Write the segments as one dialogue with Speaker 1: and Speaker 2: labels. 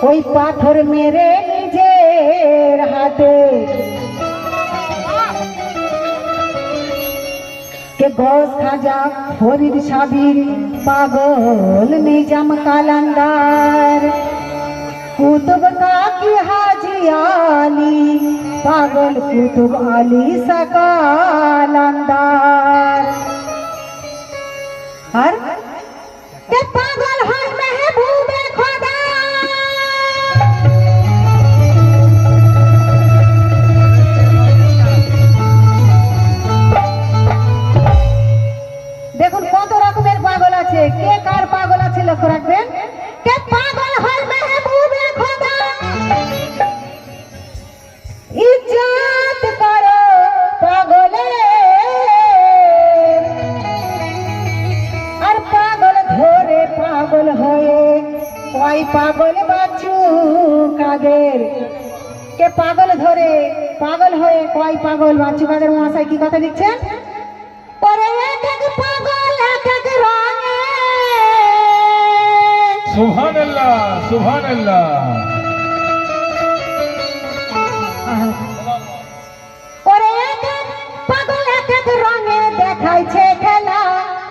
Speaker 1: ওই পাথর মেরে নিজের হাতে কে গোস খাজা ফরিদ সাবির পাগল নিজাম কালান্দার কুতুব কাকি হাজি আলী পাগল কুতুব আলী সকালান্দার আর কে পাগল হয় মেহবুবে খোদা দেখুন কত রকমের পাগল আছে, কে কার পাগল আছে লক্ষ্য রাখবেন। কে পাগল হয় মেহবুবে খোদা ইজ্জত করো পাগলের, আর পাগল ধরে পাগল হয়ে কয় পাগল বাঁচু কাদের। কে পাগল ধরে পাগল হয়ে কয় পাগল বাঁচু কাদের। মহাশয় কি কথা লিখছেন? পরে এক এক পাগল এক এক রঙে।
Speaker 2: সুবহানাল্লাহ সুবহানাল্লাহ।
Speaker 1: পরে এক এক পাগল এক এক রঙে দেখাইছে খেলা,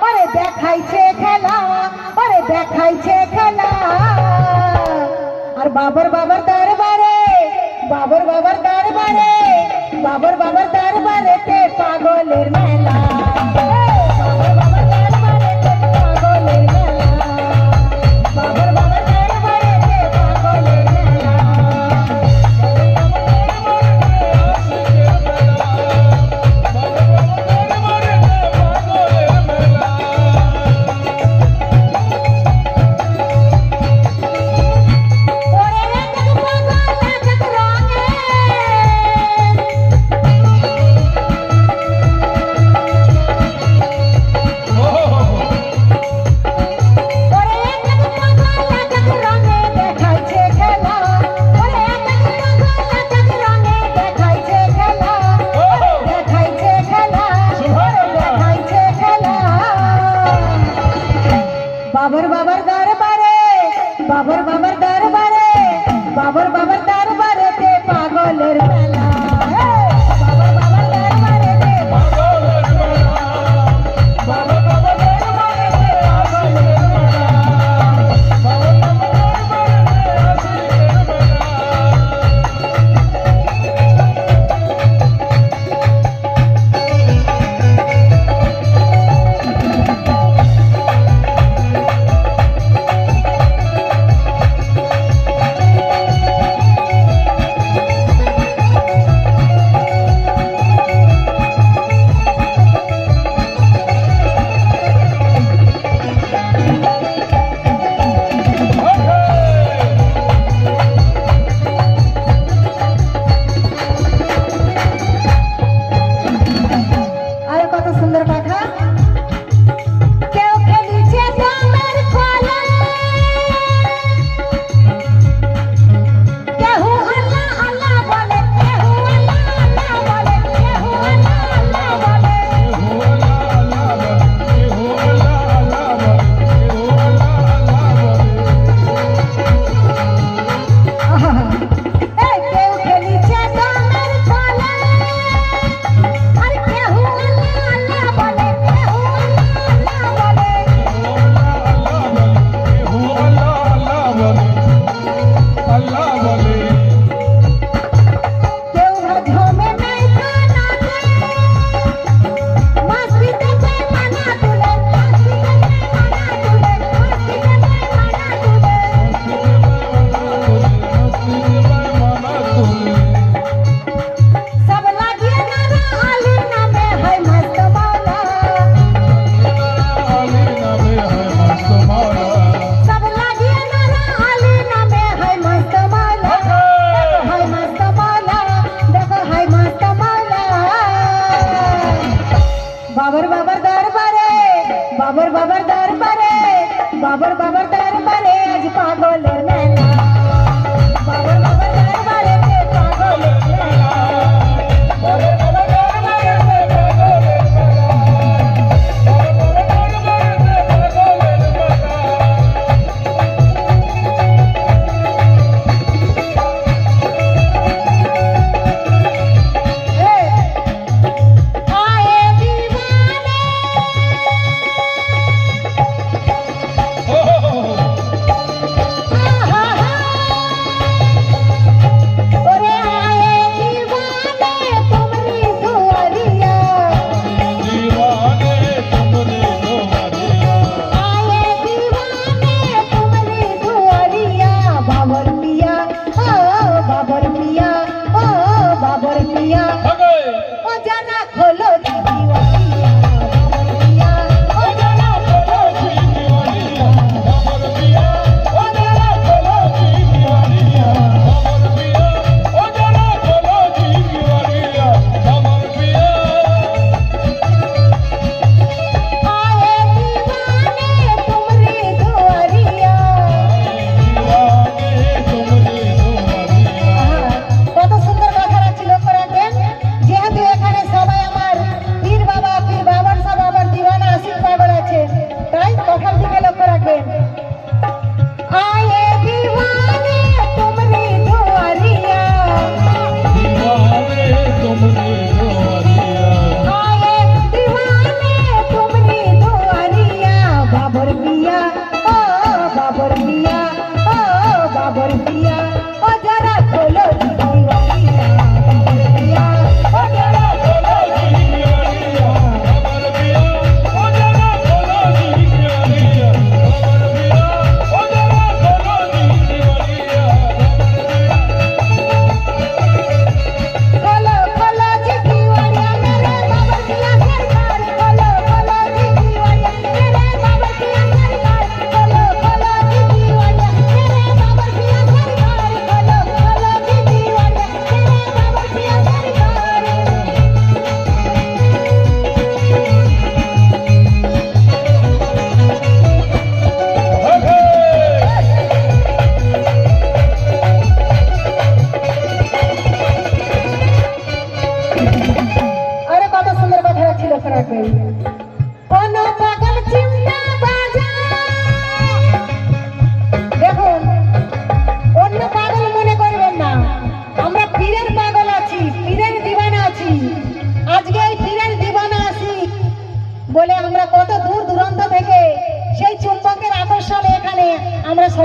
Speaker 1: পরে দেখাইছে খেলা, পরে দেখাইছে খেলা। আর বাবর বাবার দরবারে, বাবর বাবার দরবারে, বাবর বাবার দরবারে তে পাগলের মেলা।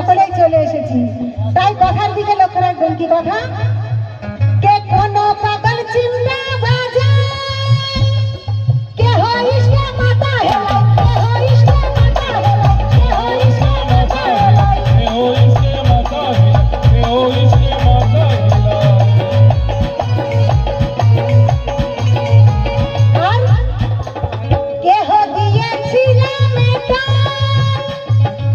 Speaker 1: সকলেই চলে এসেছি, তাই কথার দিকে লক্ষ্য রাখবেন। কি কথা? কে কোনো পাগল চিন্তা বাজা, কে হয় ইসকে মাতা হেলা, কে হয় ইসকে মাতা হেলা, কে হয় ইসকে মাতা হেলা। কেহ দিয়েছিলাম এটা,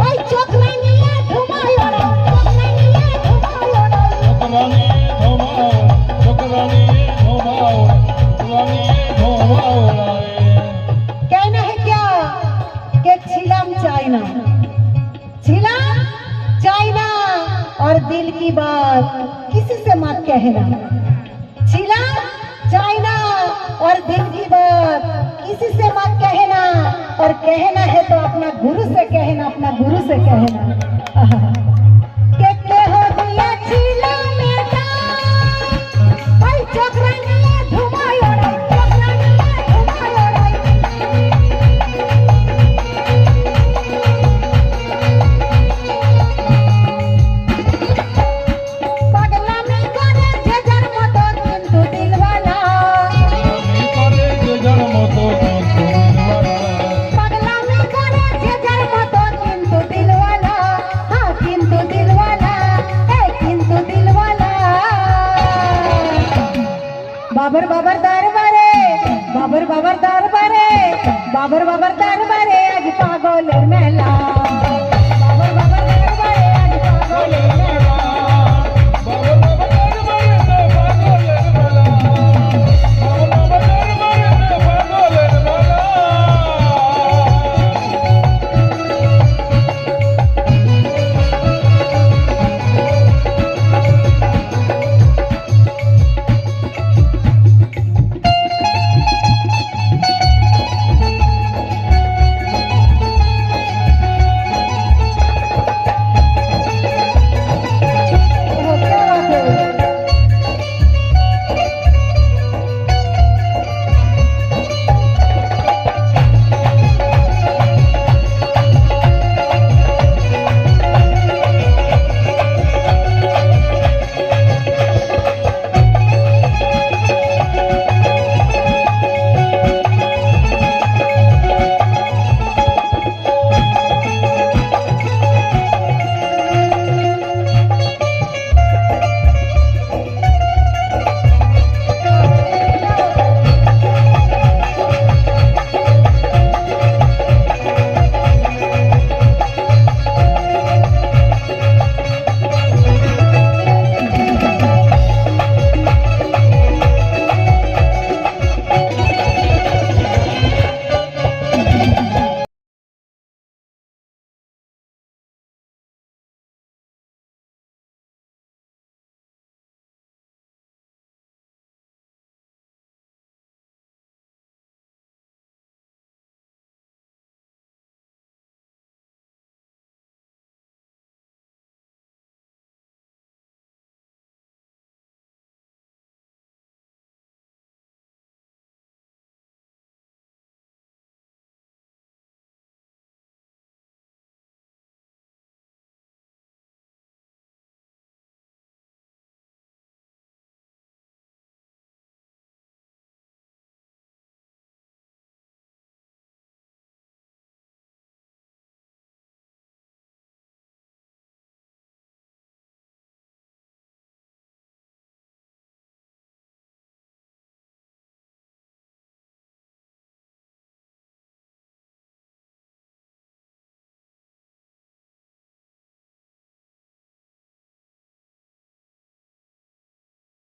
Speaker 1: ওই চোখ রাঙিয়ে ধুমায় ওড়াও, চোখ রাঙিয়ে ধুমায় ওড়াও। कहना है क्या कि छिलम चाइना, छिलम चाइना और दिल की बात किसी से मत कहना। छिलम चाइना और दिल की बात किसी से मत कहना, और कहना है तो अपना गुरु से कहना, अपना गुरु से कहना। के कहो दिया छिलम बेटा, भाई चक्र निये धुमाय ओड़ाई, चक्र निये धुमाय ओड़ाई। পাগলামি করে যে যার মতো কিন্তু দিলওয়ালা, পাগলামি করে যে যার মতো কিন্তু দিলওয়ালা, হ্যাঁ কিন্তু দিলওয়ালা, এই কিন্তু দিলওয়ালা। বাবার বাবার দরবারে, বাবার বাবার দরবারে, বাবার বাবার দরবারে আজ পাগলের মেলা।